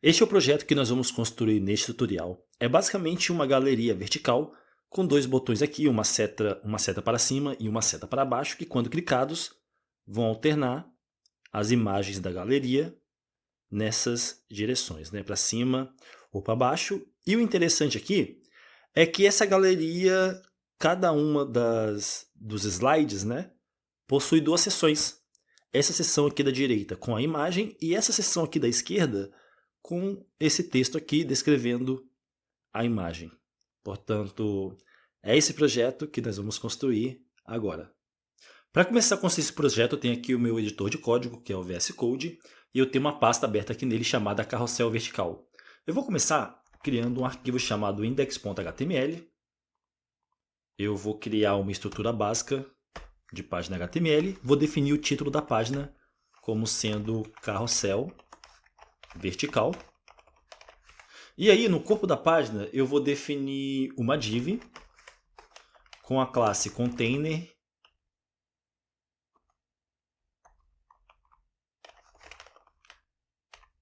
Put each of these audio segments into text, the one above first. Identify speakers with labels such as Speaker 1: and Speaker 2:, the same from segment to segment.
Speaker 1: Este é o projeto que nós vamos construir neste tutorial. É basicamente uma galeria vertical com dois botões aqui, uma seta para cima e uma seta para baixo, que quando clicados vão alternar as imagens da galeria nessas direções, né? Para cima ou para baixo. E o interessante aqui é que essa galeria, cada uma dos slides, né, possui duas seções. Essa seção aqui da direita com a imagem e essa seção aqui da esquerda com esse texto aqui descrevendo a imagem. Portanto, é esse projeto que nós vamos construir agora. Para começar a construir esse projeto, eu tenho aqui o meu editor de código, que é o VS Code, e eu tenho uma pasta aberta aqui nele chamada Carrossel Vertical. Eu vou começar criando um arquivo chamado index.html. Eu vou criar uma estrutura básica de página HTML, vou definir o título da página como sendo Carrossel Vertical. E aí, no corpo da página, eu vou definir uma div com a classe container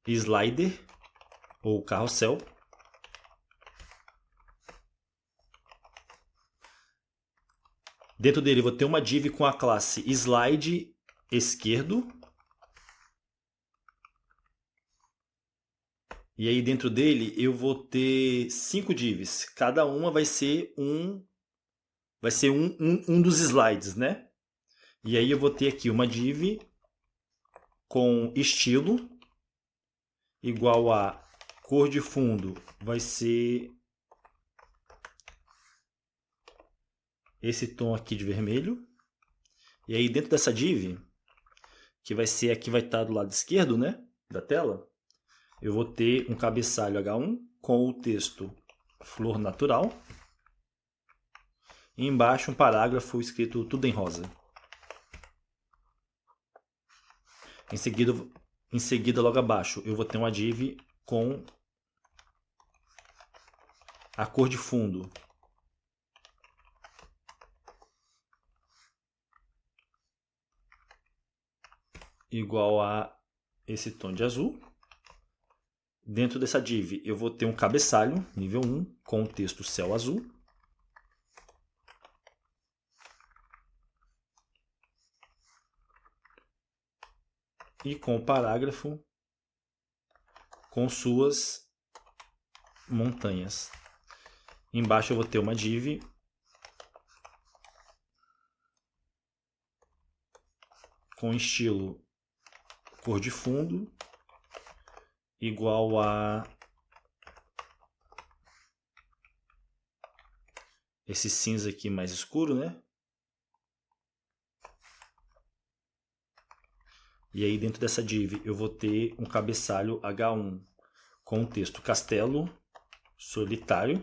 Speaker 1: slider ou carrossel. Dentro dele eu vou ter uma div com a classe slide esquerdo. E aí dentro dele eu vou ter 5 divs. Cada uma vai ser um dos slides, né? E aí eu vou ter aqui uma div com estilo igual a cor de fundo vai ser esse tom aqui de vermelho. E aí dentro dessa div, que vai ser aqui, vai estar do lado esquerdo, né, da tela, eu vou ter um cabeçalho H1 com o texto flor natural. E embaixo um parágrafo escrito tudo em rosa. Em seguida, logo abaixo, eu vou ter uma div com a cor de fundo igual a esse tom de azul. Dentro dessa div eu vou ter um cabeçalho, nível 1, com o texto céu azul. E com o parágrafo com suas montanhas. Embaixo eu vou ter uma div com estilo cor de fundo igual a esse cinza aqui mais escuro, né? E aí dentro dessa div eu vou ter um cabeçalho H1 com o texto castelo solitário.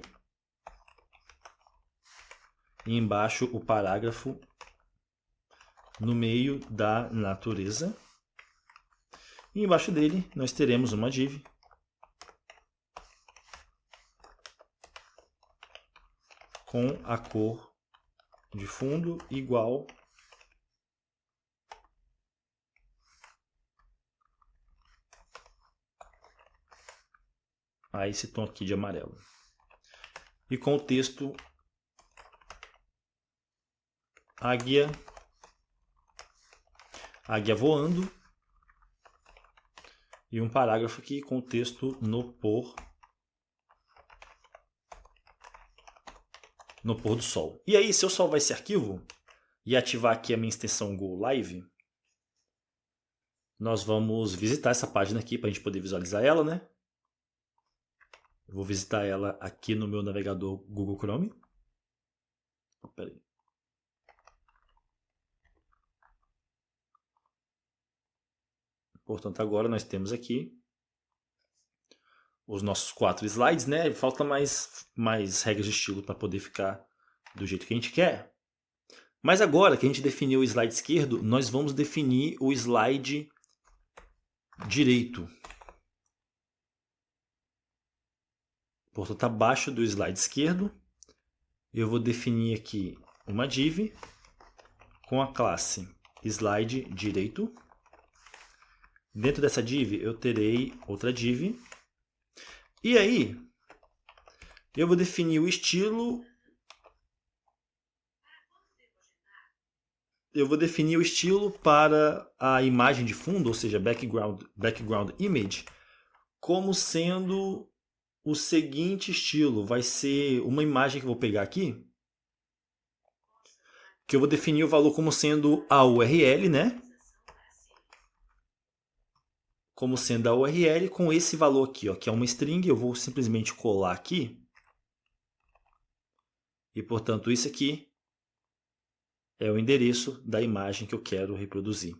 Speaker 1: E embaixo o parágrafo no meio da natureza. E embaixo dele nós teremos uma div com a cor de fundo igual a esse tom aqui de amarelo. E com o texto águia voando. E um parágrafo aqui com o texto no pôr do sol. E aí, se eu salvar esse arquivo e ativar aqui a minha extensão Go Live, nós vamos visitar essa página aqui para a gente poder visualizar ela, né? Eu vou visitar ela aqui no meu navegador Google Chrome. Espera aí. Portanto, agora nós temos aqui os nossos 4 slides, né? Falta mais regras de estilo para poder ficar do jeito que a gente quer. Mas agora que a gente definiu o slide esquerdo, nós vamos definir o slide direito. Portanto, abaixo do slide esquerdo, eu vou definir aqui uma div com a classe slide direito. Dentro dessa div eu terei outra div E aí, eu vou definir o estilo. Eu vou definir o estilo para a imagem de fundo, ou seja, background image, como sendo o seguinte estilo. Vai ser uma imagem que eu vou pegar aqui, que eu vou definir o valor como sendo a URL, né? Como sendo a URL com esse valor aqui, ó, que é uma string. Eu vou simplesmente colar aqui. E, portanto, isso aqui é o endereço da imagem que eu quero reproduzir.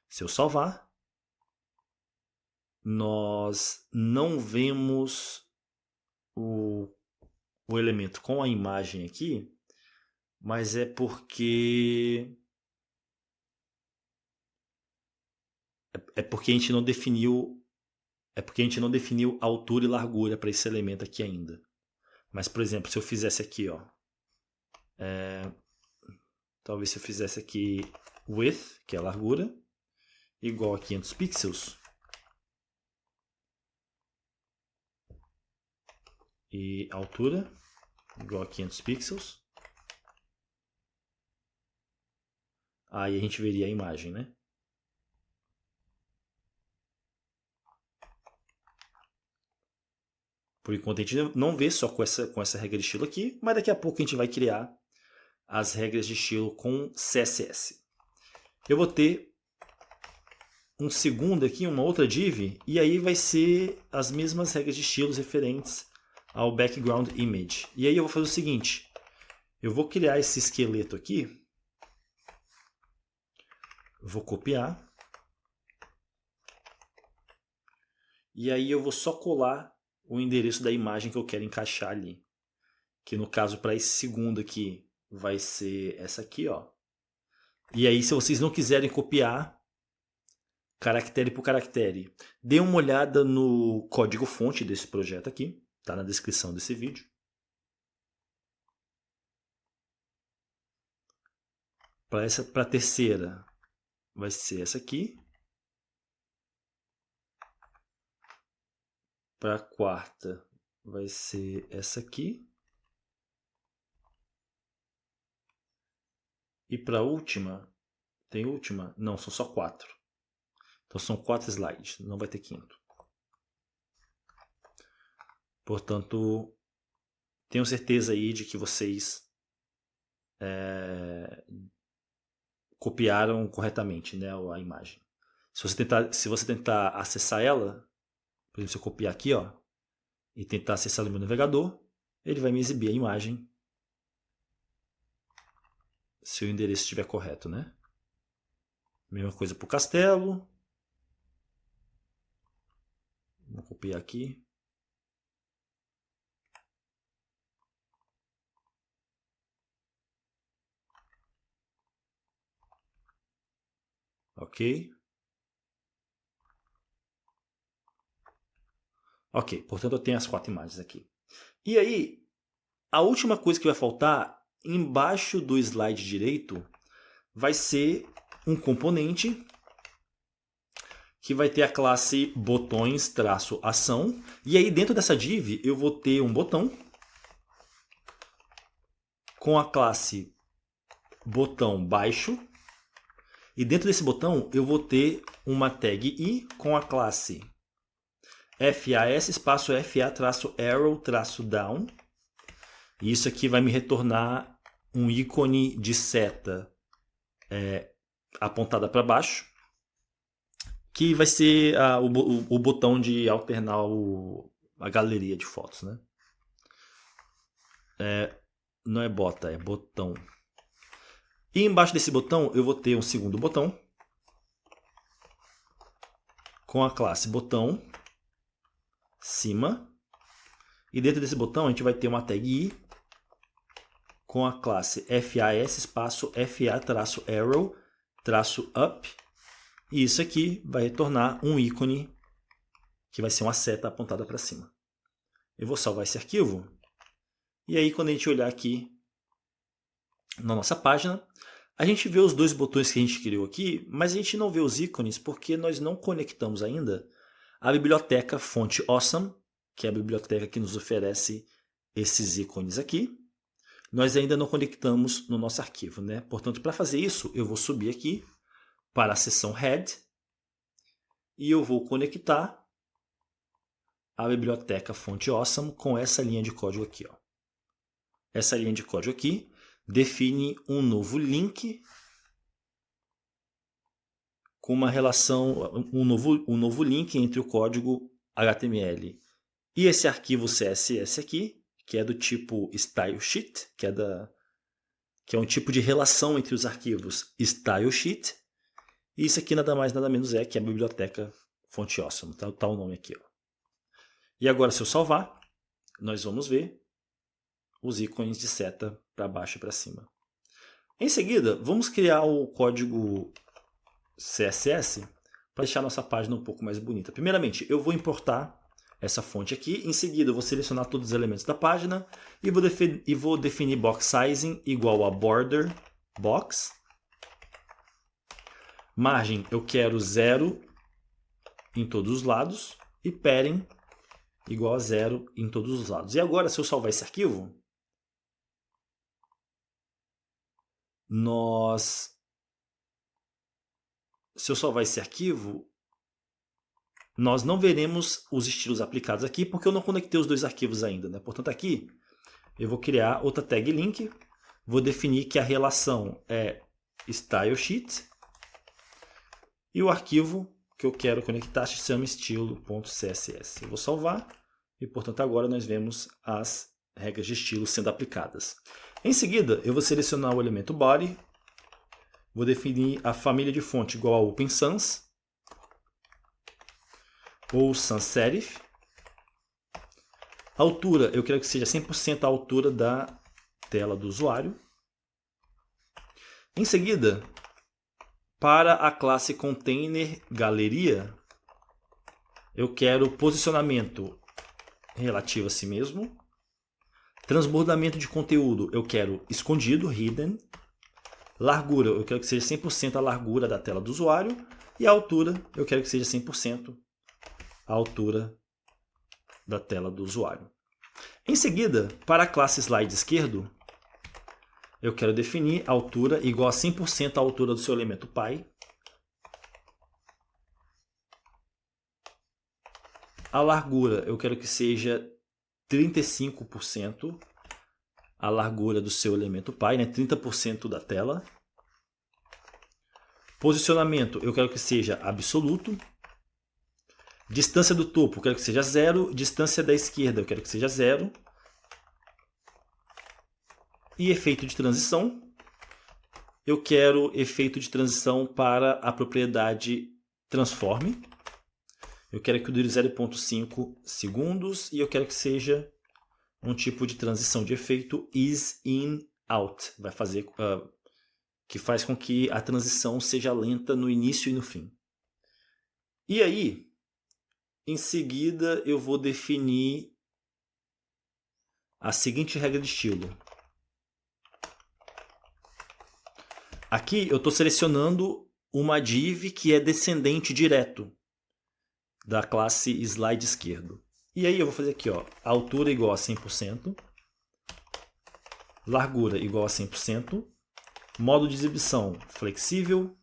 Speaker 1: Se eu salvar, nós não vemos o elemento com a imagem aqui, mas é porque a gente não definiu altura e largura para esse elemento aqui ainda. Mas, por exemplo, se eu fizesse aqui, ó, talvez se eu fizesse aqui width, que é a largura, igual a 500 pixels, e altura igual a 500 pixels, aí a gente veria a imagem, né? Por enquanto a gente não vê só com essa regra de estilo aqui, mas daqui a pouco a gente vai criar as regras de estilo com CSS. Eu vou ter um segundo aqui, uma outra div, e aí vai ser as mesmas regras de estilos referentes ao background image. E aí eu vou fazer o seguinte, eu vou criar esse esqueleto aqui, vou copiar, e aí eu vou só colar o endereço da imagem que eu quero encaixar ali. Que no caso para esse segundo aqui vai ser essa aqui, ó. E aí se vocês não quiserem copiar caractere por caractere, dê uma olhada no código-fonte desse projeto aqui, tá na descrição desse vídeo. Para a terceira vai ser essa aqui. Para a quarta vai ser essa aqui. E para a última, tem última? Não, são só 4. Então são 4 slides, não vai ter quinto. Portanto, tenho certeza aí de que vocês copiaram corretamente, né, a imagem. Se você tentar acessar ela, por exemplo, se eu copiar aqui, ó, e tentar acessar no meu navegador, ele vai me exibir a imagem se o endereço estiver correto, né? Mesma coisa para o castelo. Vou copiar aqui. Ok. Ok, portanto eu tenho as 4 imagens aqui. E aí, a última coisa que vai faltar, embaixo do slide direito, vai ser um componente que vai ter a classe botões-ação. E aí dentro dessa div eu vou ter um botão com a classe botão baixo. E dentro desse botão eu vou ter uma tag i com a classe FAS espaço FA-arrow-down. E isso aqui vai me retornar um ícone de seta apontada para baixo, que vai ser o botão de alternar a galeria de fotos, né? Não é bota, é botão. E embaixo desse botão eu vou ter um segundo botão com a classe botão cima. E dentro desse botão a gente vai ter uma tag i com a classe FAS espaço FA-arrow-up. E isso aqui vai retornar um ícone que vai ser uma seta apontada para cima. Eu vou salvar esse arquivo. E aí quando a gente olhar aqui na nossa página, a gente vê os dois botões que a gente criou aqui, mas a gente não vê os ícones porque nós não conectamos ainda a biblioteca fonte awesome, que é a biblioteca que nos oferece esses ícones aqui. Nós ainda não conectamos no nosso arquivo, né? Portanto, para fazer isso, eu vou subir aqui para a seção head e eu vou conectar a biblioteca fonte awesome com essa linha de código aqui, ó. Essa linha de código aqui define um novo link com uma relação, um novo link entre o código HTML e esse arquivo CSS aqui, que é do tipo StyleSheet, que é um tipo de relação entre os arquivos StyleSheet. E isso aqui nada mais nada menos é que a biblioteca fonte awesome, tá o nome aqui, ó. E agora, se eu salvar, nós vamos ver os ícones de seta para baixo e para cima. Em seguida, vamos criar o código CSS para deixar nossa página um pouco mais bonita. Primeiramente, eu vou importar essa fonte aqui. Em seguida, eu vou selecionar todos os elementos da página e vou definir box sizing igual a border box. Margem, eu quero 0 em todos os lados e padding igual a 0 em todos os lados. E agora, se eu salvar esse arquivo, nós não veremos os estilos aplicados aqui, porque eu não conectei os dois arquivos ainda, né? Portanto, aqui eu vou criar outra tag link, vou definir que a relação é StyleSheet, e o arquivo que eu quero conectar se chama estilo.css. Eu vou salvar, e portanto agora nós vemos as regras de estilo sendo aplicadas. Em seguida, eu vou selecionar o elemento body, vou definir a família de fonte igual a Open Sans, ou sans serif. A altura, eu quero que seja 100% a altura da tela do usuário. Em seguida, para a classe container galeria, eu quero posicionamento relativo a si mesmo. Transbordamento de conteúdo, eu quero escondido, hidden. Largura, eu quero que seja 100% a largura da tela do usuário. E a altura, eu quero que seja 100% a altura da tela do usuário. Em seguida, para a classe slide esquerdo, eu quero definir a altura igual a 100% a altura do seu elemento pai. A largura, eu quero que seja 35% a largura do seu elemento pai, né? 30% da tela. Posicionamento, eu quero que seja absoluto. Distância do topo, eu quero que seja 0. Distância da esquerda, eu quero que seja 0. E efeito de transição, eu quero efeito de transição para a propriedade transform. Eu quero que dure 0,5 segundos e eu quero que seja um tipo de transição de efeito is, in, out. Vai fazer que faz com que a transição seja lenta no início e no fim. E aí, em seguida, eu vou definir a seguinte regra de estilo. Aqui eu estou selecionando uma div que é descendente direto da classe slide esquerdo. E aí eu vou fazer aqui, ó, altura igual a 100%, largura igual a 100%, modo de exibição flexível,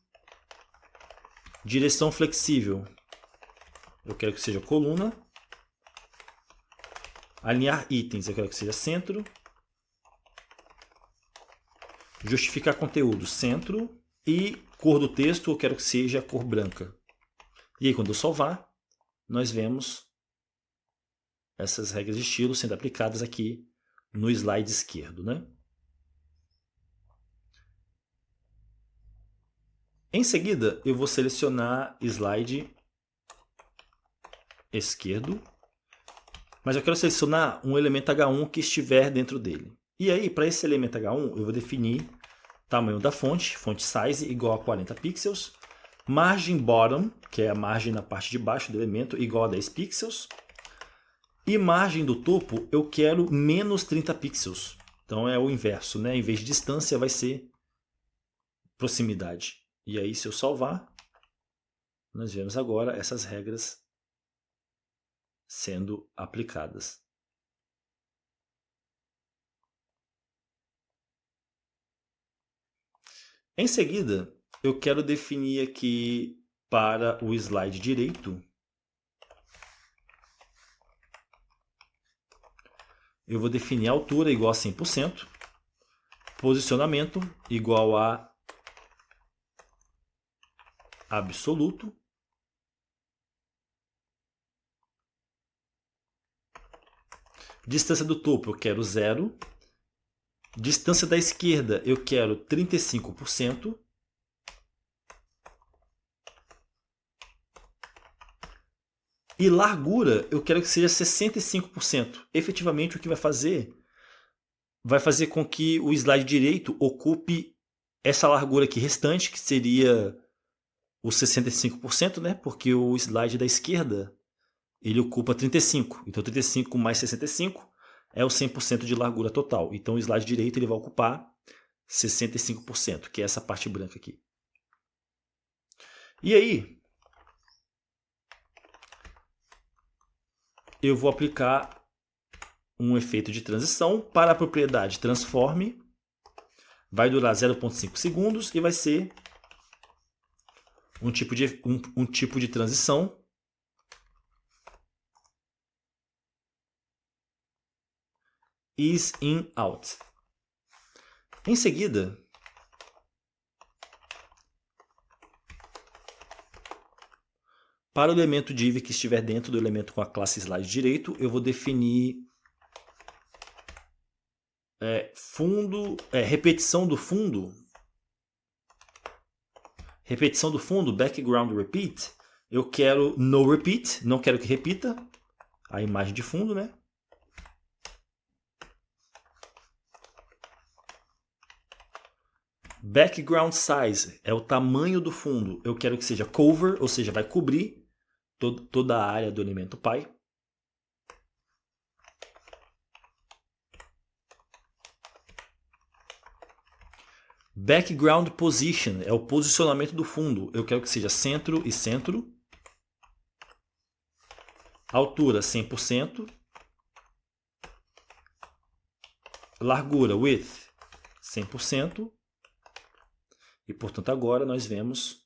Speaker 1: direção flexível, eu quero que seja coluna, alinhar itens, eu quero que seja centro, justificar conteúdo, centro, e cor do texto eu quero que seja cor branca. E aí quando eu salvar, nós vemos essas regras de estilo sendo aplicadas aqui no slide esquerdo, né? Em seguida, eu vou selecionar slide esquerdo, mas eu quero selecionar um elemento H1 que estiver dentro dele. E aí, para esse elemento H1, eu vou definir tamanho da fonte, font size igual a 40 pixels, margem bottom, que é a margem na parte de baixo do elemento, igual a 10 pixels, e margem do topo eu quero menos 30 pixels. Então é o inverso, né? Em vez de distância vai ser proximidade. E aí se eu salvar, nós vemos agora essas regras sendo aplicadas. Em seguida, eu quero definir aqui para o slide direito, eu vou definir a altura igual a 100%, posicionamento igual a absoluto, distância do topo eu quero 0, distância da esquerda eu quero 35%, e largura eu quero que seja 65%. Efetivamente o que vai fazer com que o slide direito ocupe essa largura aqui restante, que seria os 65%, né? Porque o slide da esquerda ele ocupa 35%. Então 35 mais 65 é o 100% de largura total. Então o slide direito ele vai ocupar 65%, que é essa parte branca aqui. E aí, eu vou aplicar um efeito de transição para a propriedade transforme. Vai durar 0,5 segundos e vai ser um tipo de transição is in out. Em seguida, para o elemento div que estiver dentro do elemento com a classe slide direito, eu vou definir repetição do fundo, background repeat. Eu quero no repeat, não quero que repita a imagem de fundo, né? Background size é o tamanho do fundo. Eu quero que seja cover, ou seja, vai cobrir toda a área do elemento pi. Background position é o posicionamento do fundo. Eu quero que seja centro e centro. Altura 100%. Largura, width, 100%. E, portanto, agora nós vemos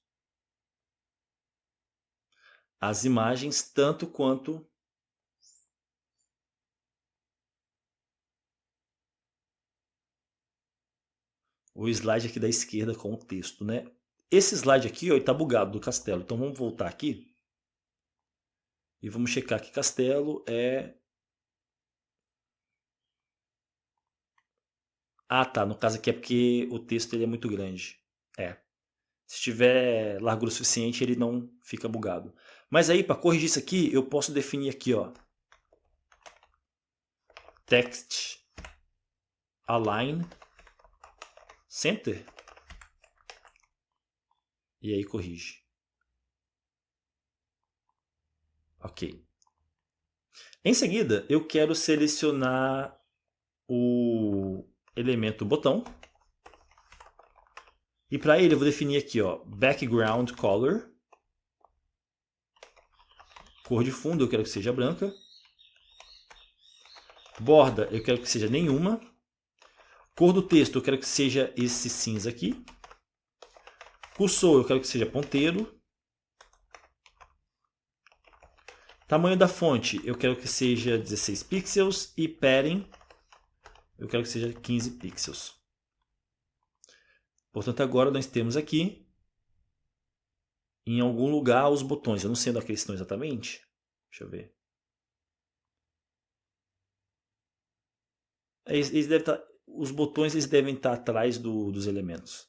Speaker 1: as imagens tanto quanto o slide aqui da esquerda com o texto, né? Esse slide aqui está bugado do castelo. Então vamos voltar aqui e vamos checar que castelo é... Ah, tá. No caso aqui é porque o texto ele é muito grande. Se tiver largura suficiente, ele não fica bugado. Mas aí, para corrigir isso aqui, eu posso definir aqui, ó, text align center. E aí corrige. Ok. Em seguida, eu quero selecionar o elemento botão. E para ele eu vou definir aqui, ó, background color. Cor de fundo eu quero que seja branca. Borda eu quero que seja nenhuma. Cor do texto eu quero que seja esse cinza aqui. Cursor eu quero que seja ponteiro. Tamanho da fonte eu quero que seja 16 pixels. E padding eu quero que seja 15 pixels. Portanto, agora nós temos aqui em algum lugar os botões. Eu não sei onde eles estão exatamente. Deixa eu ver. Os botões eles devem estar atrás dos elementos.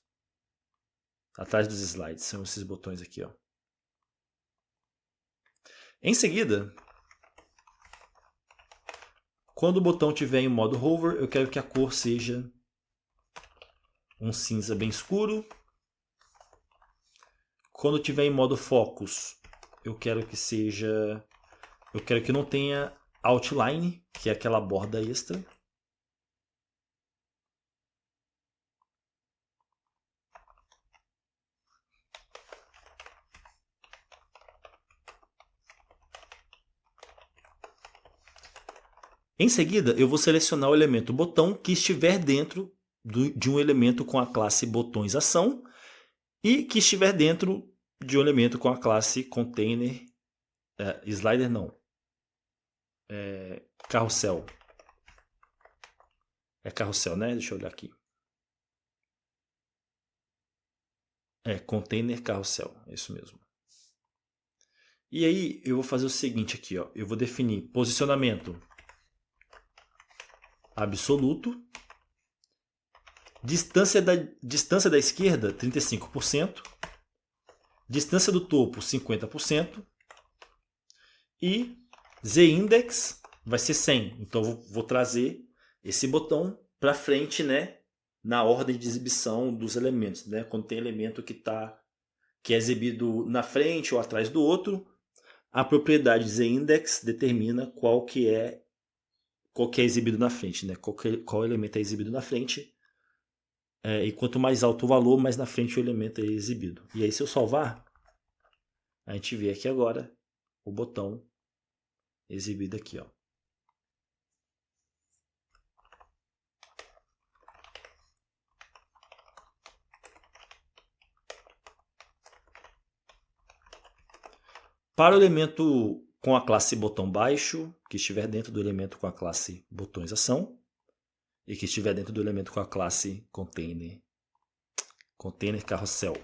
Speaker 1: Atrás dos slides. São esses botões aqui, ó. Em seguida, quando o botão estiver em modo hover, eu quero que a cor seja um cinza bem escuro. Quando estiver em modo focus, eu quero que não tenha outline, que é aquela borda extra. Em seguida, eu vou selecionar o elemento botão que estiver dentro de um elemento com a classe botões ação e que estiver dentro de um elemento com a classe container, slider não, carrossel. É carrossel, né? Deixa eu olhar aqui. Container carrossel, é isso mesmo. E aí eu vou fazer o seguinte aqui, ó. Eu vou definir posicionamento absoluto, distância da esquerda 35%, distância do topo 50% e z-index vai ser 100. Então eu vou trazer esse botão para frente, né, na ordem de exibição dos elementos, né? Quando tem elemento que é exibido na frente ou atrás do outro, a propriedade z-index determina qual que é exibido na frente, né? Qual elemento é exibido na frente. E quanto mais alto o valor, mais na frente o elemento é exibido. E aí se eu salvar, a gente vê aqui agora o botão exibido aqui, ó. Para o elemento com a classe botão baixo, que estiver dentro do elemento com a classe botões ação, e que estiver dentro do elemento com a classe container carrossel,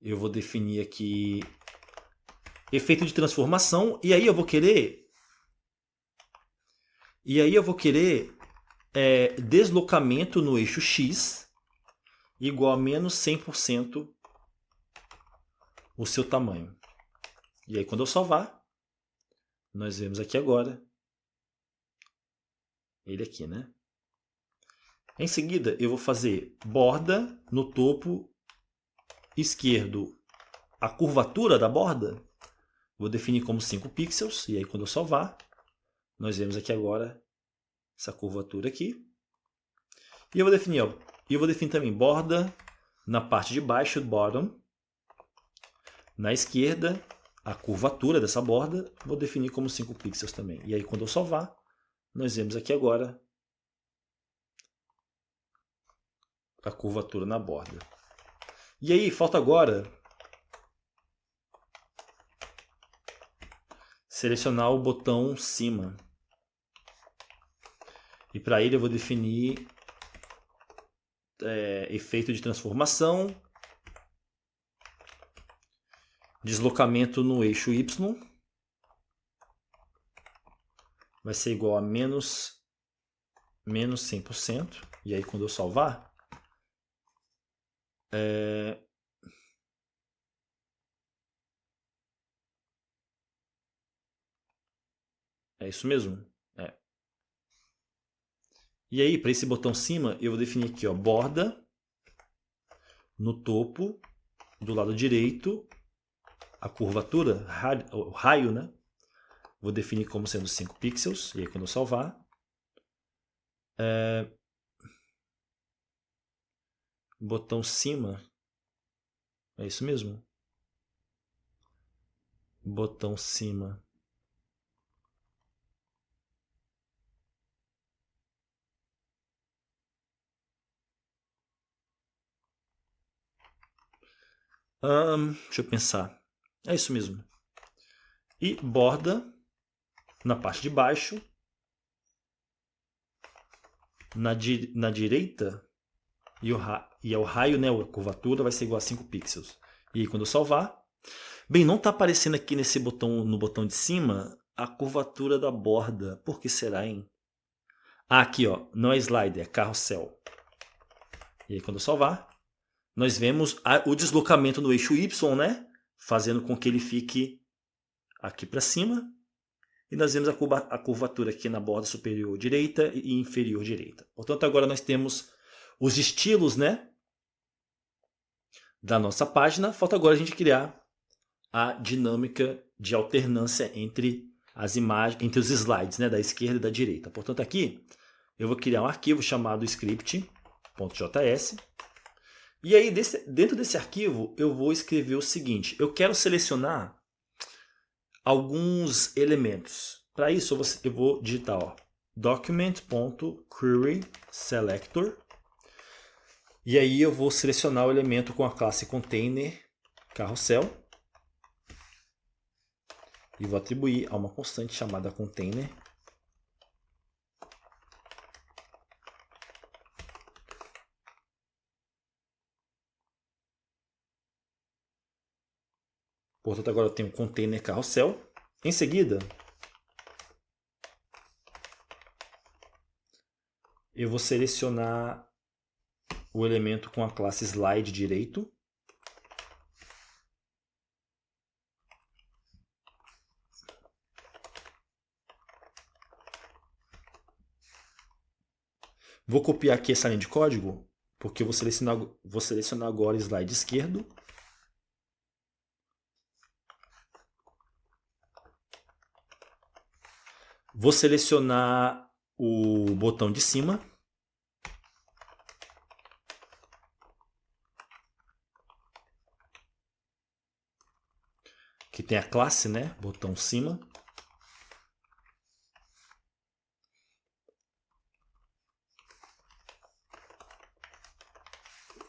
Speaker 1: eu vou definir aqui efeito de transformação, e aí eu vou querer deslocamento no eixo X igual a menos 100% o seu tamanho. E aí quando eu salvar, nós vemos aqui agora ele aqui, né? Em seguida, eu vou fazer borda no topo esquerdo. A curvatura da borda, vou definir como 5 pixels. E aí quando eu salvar, nós vemos aqui agora essa curvatura aqui. E eu vou definir também borda na parte de baixo, bottom. Na esquerda, a curvatura dessa borda, vou definir como 5 pixels também. E aí quando eu salvar, nós vemos aqui agora a curvatura na borda. E aí falta agora selecionar o botão cima. E para ele eu vou definir efeito de transformação, deslocamento no eixo Y, vai ser igual a menos 100%. E aí quando eu salvar, é isso mesmo? E aí, para esse botão cima, eu vou definir aqui, ó, borda no topo, do lado direito, a curvatura, o raio, né? Vou definir como sendo 5 pixels. E aí, quando eu salvar, botão cima, é isso mesmo? Botão cima. Deixa eu pensar. É isso mesmo. E borda na parte de baixo. Na direita, e o raio, né, a curvatura, vai ser igual a 5 pixels. E aí, quando eu salvar... Bem, não está aparecendo aqui no botão de cima, a curvatura da borda. Por que será, hein? Aqui, ó, não é slider, é carrossel. E aí, quando eu salvar, nós vemos o deslocamento no eixo Y, né? Fazendo com que ele fique aqui para cima. E nós vemos a curvatura aqui na borda superior direita e inferior direita. Portanto, agora nós temos os estilos, né, da nossa página. Falta agora a gente criar a dinâmica de alternância entre as imagens, entre os slides, né, da esquerda e da direita. Portanto, aqui eu vou criar um arquivo chamado script.js. E aí, dentro desse arquivo, eu vou escrever o seguinte. Eu quero selecionar alguns elementos. Para isso, eu vou digitar document.querySelector. E aí eu vou selecionar o elemento com a classe container carrossel. E vou atribuir a uma constante chamada container. Portanto, agora eu tenho container carrossel. Em seguida, eu vou selecionar o elemento com a classe slide direito. Vou copiar aqui essa linha de código, porque eu vou selecionar agora o slide esquerdo. Vou selecionar o botão de cima. Que tem a classe, né? Botão cima.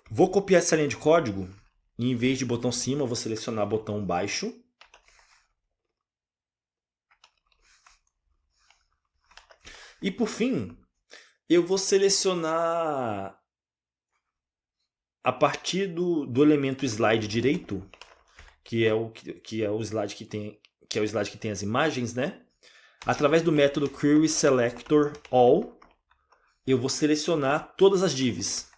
Speaker 1: Vou copiar essa linha de código e em vez de botão cima, eu vou selecionar botão baixo. E por fim, eu vou selecionar a partir do elemento slide direito, que é o slide que tem as imagens, né? Através do método querySelectorAll, eu vou selecionar todas as divs,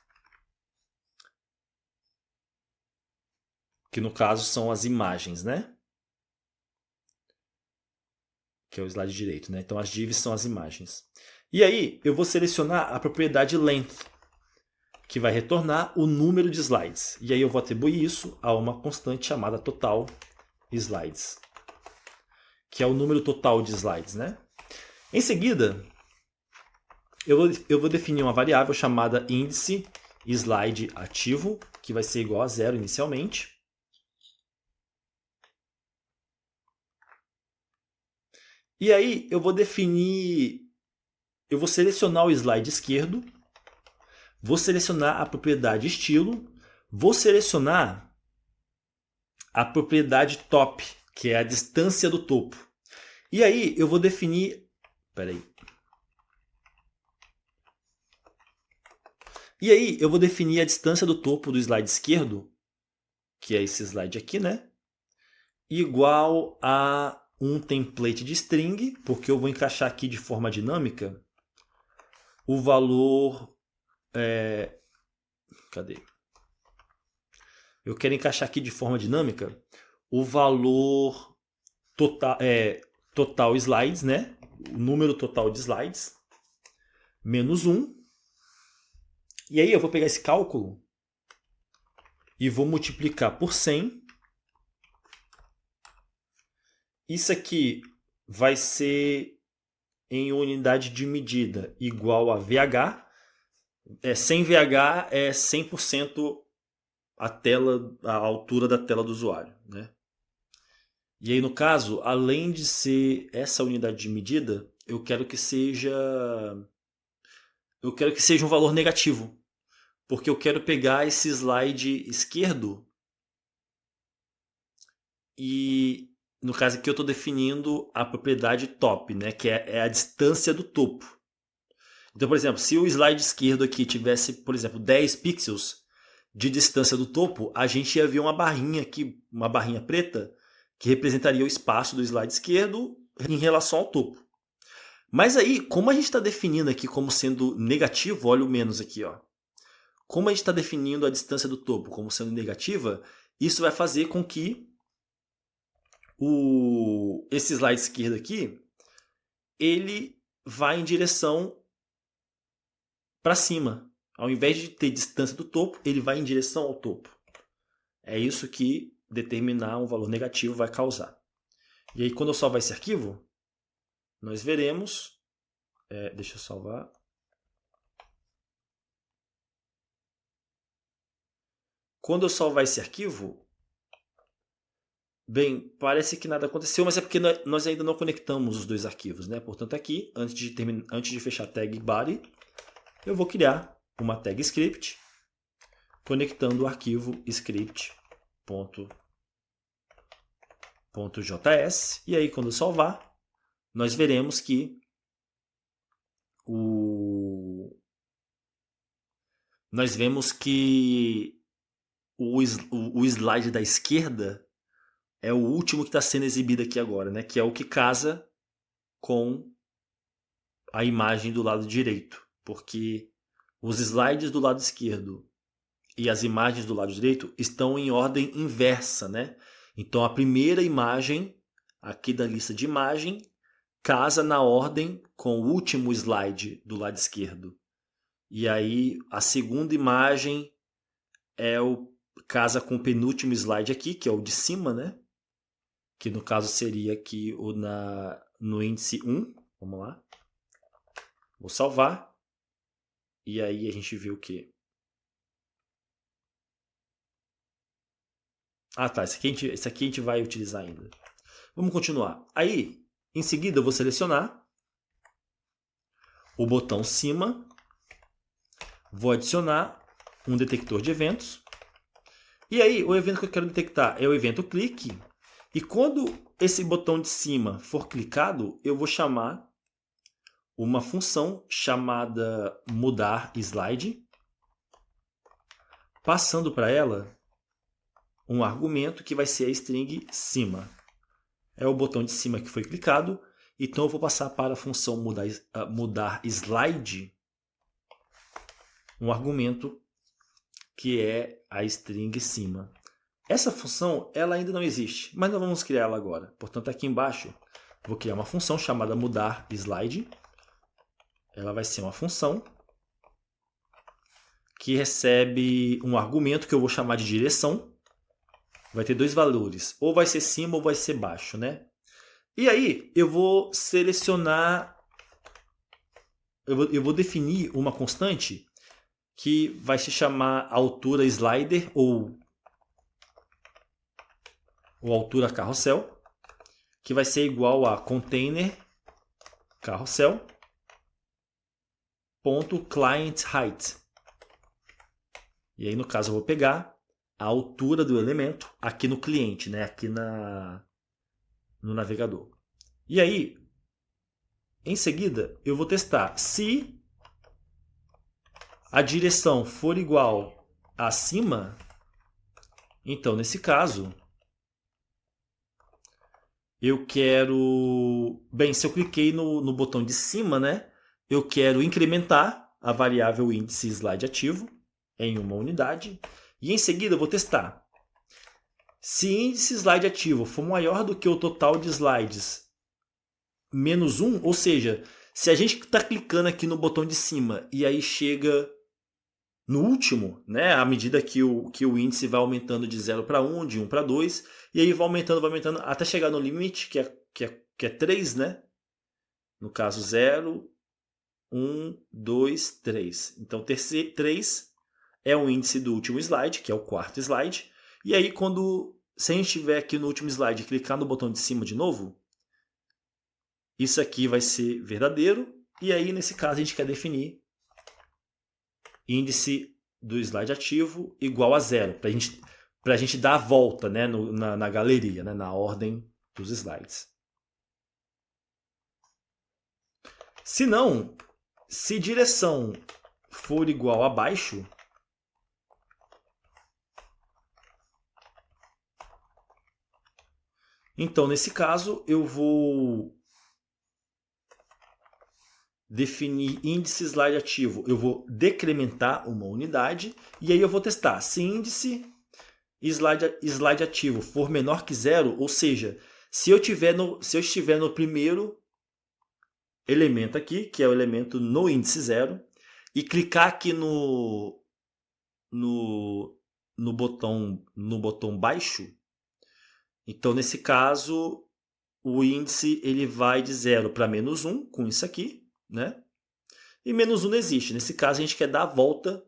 Speaker 1: que no caso são as imagens, né? Que é o slide direito, né? Então as divs são as imagens. E aí eu vou selecionar a propriedade length, que vai retornar o número de slides. E aí eu vou atribuir isso a uma constante chamada total slides, que é o número total de slides, né? Em seguida, eu vou definir uma variável chamada índice slide ativo, que vai ser igual a 0 inicialmente. E aí eu vou selecionar o slide esquerdo, vou selecionar a propriedade estilo, vou selecionar a propriedade top, que é a distância do topo. E aí eu vou definir... E aí eu vou definir a distância do topo do slide esquerdo, que é esse slide aqui, né? Igual a um template de string, porque eu vou encaixar aqui de forma dinâmica o valor... Cadê? Eu quero encaixar aqui de forma dinâmica o valor total slides, né? O número total de slides, menos 1. E aí eu vou pegar esse cálculo e vou multiplicar por 100. Isso aqui vai ser em unidade de medida igual a VH. 100 VH é 100% a altura da tela do usuário, né? E aí, no caso, além de ser essa unidade de medida, eu quero que seja um valor negativo, porque eu quero pegar esse slide esquerdo e, no caso aqui, eu estou definindo a propriedade top, né, que é a distância do topo. Então, por exemplo, se o slide esquerdo aqui tivesse, por exemplo, 10 pixels de distância do topo, a gente ia ver uma barrinha aqui, uma barrinha preta, que representaria o espaço do slide esquerdo em relação ao topo. Mas aí, como a gente está definindo aqui como sendo negativo, olha o menos aqui, ó. Como a gente está definindo a distância do topo como sendo negativa, isso vai fazer com que esse slide esquerdo aqui, ele vá em direção para cima. Ao invés de ter distância do topo, ele vai em direção ao topo. É isso que determinar um valor negativo vai causar. E aí, quando eu salvar esse arquivo, nós veremos... deixa eu salvar. Quando eu salvar esse arquivo, Bem, parece que nada aconteceu, mas é porque nós ainda não conectamos os dois arquivos, né? Portanto, aqui, antes de fechar a tag body, eu vou criar uma tag script conectando o arquivo script.js. E aí, quando eu salvar, nós veremos que nós vemos que o slide da esquerda é o último que está sendo exibido aqui agora, né? Que é o que casa com a imagem do lado direito. Porque os slides do lado esquerdo e as imagens do lado direito estão em ordem inversa, né? Então a primeira imagem aqui da lista de imagem casa na ordem com o último slide do lado esquerdo. E aí a segunda imagem casa com o penúltimo slide aqui, que é o de cima, né? Que no caso seria aqui no índice 1. Vamos lá. Vou salvar. E aí a gente vê o quê? Ah, tá. Esse aqui a gente vai utilizar ainda. Vamos continuar. Aí, em seguida, eu vou selecionar o botão cima. Vou adicionar um detector de eventos. E aí, o evento que eu quero detectar é o evento clique. E quando esse botão de cima for clicado, eu vou chamar uma função chamada mudar slide, passando para ela um argumento que vai ser a string cima. É o botão de cima que foi clicado, então eu vou passar para a função mudar slide um argumento que é a string cima. Essa função ela ainda não existe, mas nós vamos criar ela agora. Portanto, aqui embaixo vou criar uma função chamada mudar slide. Ela vai ser uma função que recebe um argumento que eu vou chamar de direção. Vai ter dois valores, ou vai ser cima ou vai ser baixo, né? E aí eu vou selecionar, eu vou definir uma constante que vai se chamar altura slider ou altura carrossel, que vai ser igual a container carrossel ponto client height. E aí no caso eu vou pegar a altura do elemento aqui no cliente, né? Aqui no navegador. E aí, em seguida, eu vou testar se a direção for igual a cima. Então, nesse caso, eu quero... Bem, se eu cliquei no botão de cima, né? Eu quero incrementar a variável índice slide ativo em uma unidade. E em seguida eu vou testar. Se índice slide ativo for maior do que o total de slides menos 1, ou seja, se a gente está clicando aqui no botão de cima e aí chega no último, né, à medida que o índice vai aumentando de 0 para 1, de 1 para 2, e aí vai aumentando até chegar no limite, que é 3, né? No caso 0, 1, 2, 3. Então 3 é o índice do último slide, que é o quarto slide. E aí, se a gente estiver aqui no último slide e clicar no botão de cima de novo, isso aqui vai ser verdadeiro. E aí, nesse caso, a gente quer definir índice do slide ativo igual a 0, para a gente dar a volta, né, na galeria, né, na ordem dos slides. Se não, se direção for igual a baixo, então, nesse caso, eu vou definir índice slide ativo. Eu vou decrementar uma unidade e aí eu vou testar se índice slide ativo for menor que 0, ou seja, se eu estiver no primeiro elemento aqui, que é o elemento no índice 0, e clicar aqui no botão baixo, então nesse caso o índice ele vai de 0 para menos 1 com isso aqui, né? E menos 1 não existe. Nesse caso a gente quer dar a volta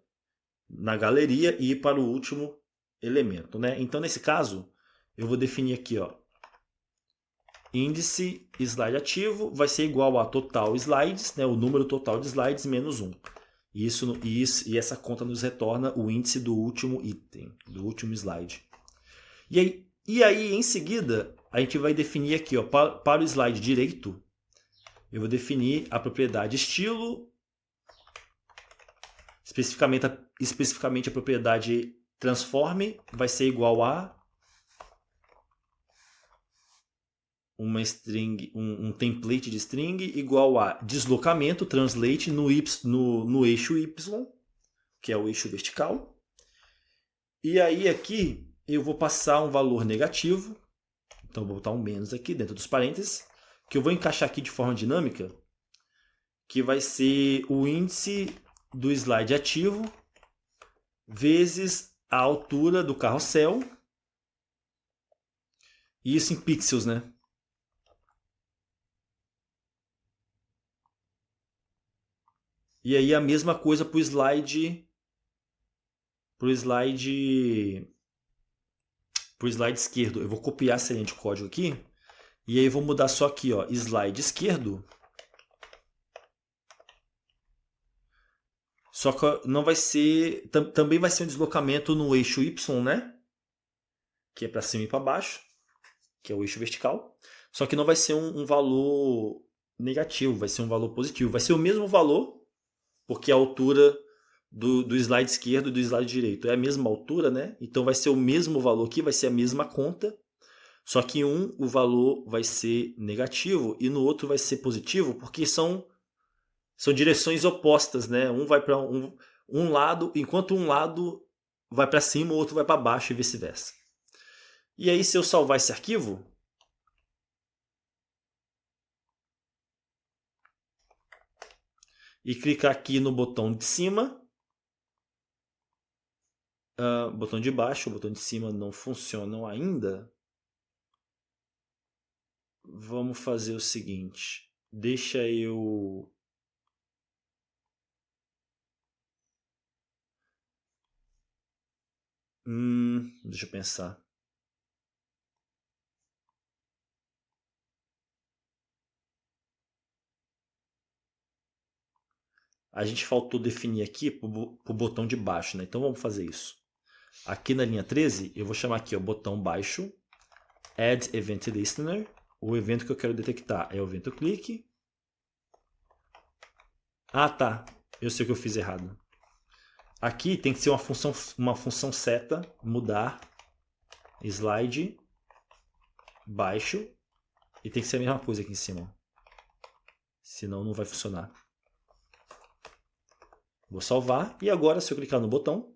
Speaker 1: na galeria e ir para o último elemento, né? Então nesse caso eu vou definir aqui, ó, índice slide ativo vai ser igual a total slides, né, o número total de slides menos 1. E essa conta nos retorna o índice do último item, do último slide. E aí, em seguida, a gente vai definir aqui, ó, para o slide direito, eu vou definir a propriedade estilo, especificamente a propriedade transform vai ser igual a uma string, um template de string igual a deslocamento, translate no eixo Y, que é o eixo vertical. E aí aqui eu vou passar um valor negativo, então vou botar um menos aqui dentro dos parênteses, que eu vou encaixar aqui de forma dinâmica, que vai ser o índice do slide ativo vezes a altura do carrossel, e isso em pixels, né? E aí a mesma coisa para o slide esquerdo. Eu vou copiar essa linha de código aqui e aí vou mudar só aqui, ó, slide esquerdo. Só que não vai ser, também vai ser um deslocamento no eixo Y, né? Que é para cima e para baixo, que é o eixo vertical. Só que não vai ser um valor negativo, vai ser um valor positivo. Vai ser o mesmo valor, porque a altura do slide esquerdo e do slide direito é a mesma altura, né? Então vai ser o mesmo valor aqui, vai ser a mesma conta. Só que em um o valor vai ser negativo e no outro vai ser positivo, porque são direções opostas, né? Um vai para um lado, enquanto um lado vai para cima, o outro vai para baixo e vice-versa. E aí, se eu salvar esse arquivo, e clicar aqui no botão de cima, botão de baixo, o botão de cima não funcionam ainda. Vamos fazer o seguinte, deixa eu... deixa eu pensar. A gente faltou definir aqui para o botão de baixo, né? Então vamos fazer isso. Aqui na linha 13, eu vou chamar aqui o botão baixo, Add Event Listener. O evento que eu quero detectar é o evento clique. Ah, tá. Eu sei o que eu fiz errado. Aqui tem que ser uma função seta, mudar, slide, baixo. E tem que ser a mesma coisa aqui em cima. Senão não vai funcionar. Vou salvar. E agora, se eu clicar no botão...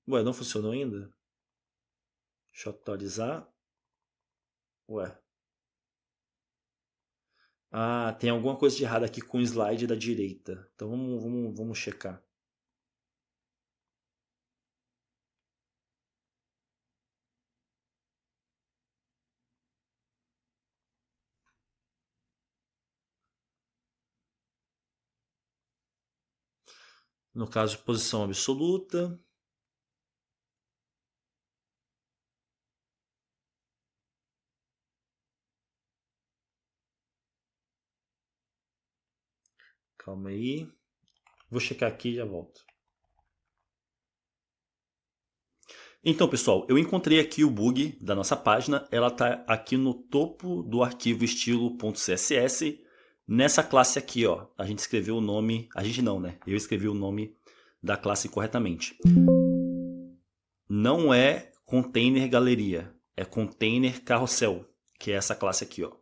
Speaker 1: ué, não funcionou ainda? Deixa eu atualizar. Ué. Ah, tem alguma coisa de errado aqui com o slide da direita. Então vamos checar. No caso, posição absoluta. Calma aí. Vou checar aqui e já volto. Então, pessoal, eu encontrei aqui o bug da nossa página. Ela está aqui no topo do arquivo estilo.css. Nessa classe aqui, ó, a gente escreveu o nome... A gente não, né? Eu escrevi o nome da classe corretamente. Não é container galeria. É container carrossel, que é essa classe aqui, ó.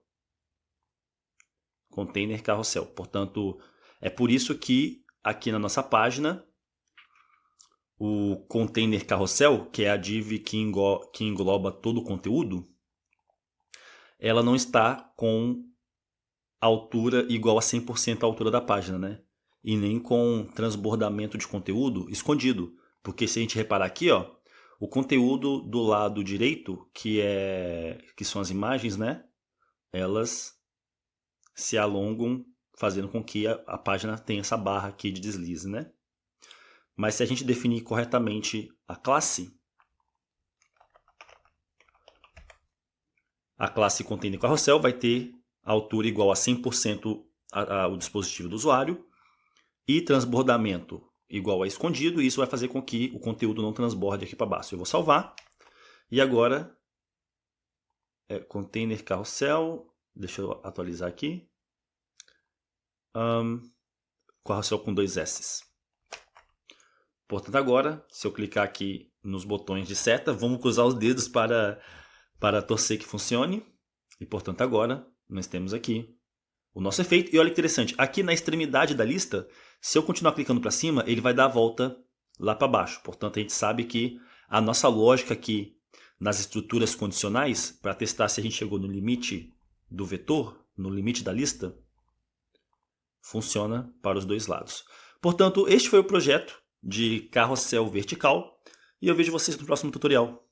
Speaker 1: Container carrossel. Portanto, é por isso que aqui na nossa página o container carrossel, que é a div que engloba todo o conteúdo, ela não está com altura igual a 100% à altura da página, né? E nem com transbordamento de conteúdo escondido. Porque se a gente reparar aqui, ó, o conteúdo do lado direito, que são as imagens, né? Elas se alongam, fazendo com que a página tenha essa barra aqui de deslize, né? Mas se a gente definir corretamente a classe, A classe container carrossel vai ter a altura igual a 100% ao dispositivo do usuário e transbordamento igual a escondido, e isso vai fazer com que o conteúdo não transborde aqui para baixo. Eu vou salvar. E agora, container carrossel, deixa eu atualizar aqui. Carrossel com 2 S's. Portanto, agora, se eu clicar aqui nos botões de seta, vamos cruzar os dedos para torcer que funcione. E, portanto, agora nós temos aqui o nosso efeito. E olha que interessante, aqui na extremidade da lista, se eu continuar clicando para cima, ele vai dar a volta lá para baixo. Portanto, a gente sabe que a nossa lógica aqui nas estruturas condicionais, para testar se a gente chegou no limite do vetor, no limite da lista, funciona para os dois lados. Portanto, este foi o projeto de carrossel vertical e eu vejo vocês no próximo tutorial.